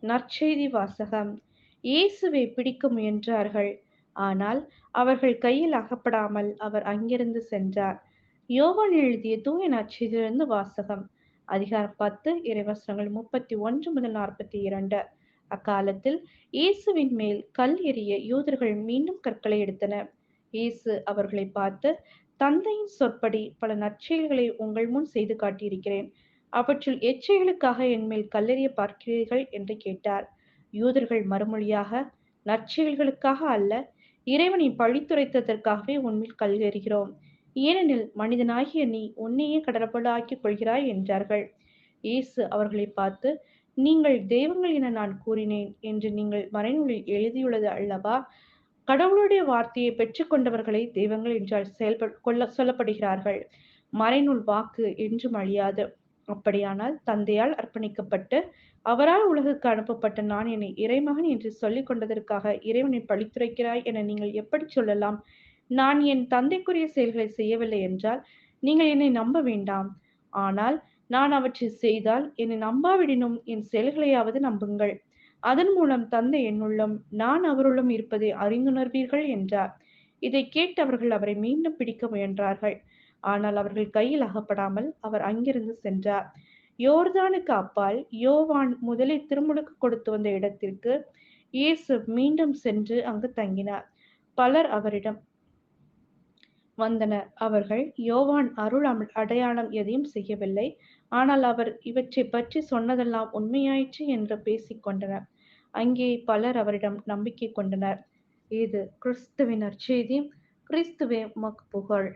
நற்செய்தி வாசகம். இயேசுவை பிடிக்க முயன்றார்கள். ஆனால் அவர்கள் கையில் அகப்படாமல் அவர் அங்கிருந்து சென்றார். யோவான் எழுதிய தூய நற்செய்தியிலிருந்து வாசகம். அதிகாரம் 10 இறைவசனங்கள் 31 முதல் 42. அக்காலத்தில் இயேசுவின் மேல் கல் எறிய யூதர்கள் மீண்டும் கற்களை எடுத்தனர். இயேசு அவர்களை பார்த்து, தந்தையின் சொற்படி பல நற்செயல்களை உங்கள் முன் செய்து காட்டியிருக்கிறேன். அவற்றுள் எச்செயலுக்காக என்மேல் கல்லெறிய பார்க்கிறீர்கள் என்று கேட்டார். யூதர்கள் மறுமொழியாக, நற்செயல்களுக்காக அல்ல, இறைவனை பழித்துரைத்ததற்காகவே உன்மேல் கல் எறிகிறோம். ஏனெனில் மனிதனாகிய நீ உன்னையே கடவுளாக்கிக் கொள்கிறாய் என்றார்கள். இயேசு அவர்களை பார்த்து, நீங்கள் தெய்வங்கள் என நான் கூறினேன் என்று நீங்கள் மறைநூலில் எழுதியுள்ளது அல்லவா? கடவுளுடைய வார்த்தையை பெற்றுக்கொண்டவர்களை தெய்வங்கள் என்றால் சொல்லப்படுகிறார்கள். மறைநூல் வாக்கு என்றும் அழியாது. அப்படியானால் தந்தையால் அர்ப்பணிக்கப்பட்டு அவரால் உலகுக்கு அனுப்பப்பட்ட நான் என்னை இறைமகன் என்று சொல்லிக் கொண்டதற்காக இறைவனை பழித்துரைக்கிறாய் என நீங்கள் எப்படி சொல்லலாம்? நான் என் தந்தைக்குரிய செயல்களை செய்யவில்லை என்றால் நீங்கள் என்னை நம்ப வேண்டாம். ஆனால் நான் அவற்றை செய்தால் என்னை நம்பாவிடினும் என் செயல்களையாவது நம்புங்கள். அதன் மூலம் தந்தை என்னுள்ளும் நான் அவருள்ளும் இருப்பதை அறிந்துணர்வீர்கள் என்றார். இதை கேட்டவர்கள் அவரை மீண்டும் பிடிக்க முயன்றார்கள். ஆனால் அவர்கள் கையில் அகப்படாமல் அவர் அங்கிருந்து சென்றார். யோர்தானுக்கு அப்பால் யோவான் முதலில் திருமுழுக்கு கொடுத்து வந்த இடத்திற்கு இயேசு மீண்டும் சென்று அங்கு தங்கினார். பலர் அவரிடம் வந்தனர். அவர்கள், யோவான் அருள் அடையாளம் எதையும் செய்யவில்லை. ஆனால் அவர் இவற்றைப் பற்றி சொன்னதெல்லாம் உண்மையாயிற்று என்று பேசிக் கொண்டனர். அங்கே பலர் அவரிடம் நம்பிக்கை கொண்டனர். இது கிறிஸ்துவின் நற்செய்தி. கிறிஸ்துவே உமக்கு புகழ்.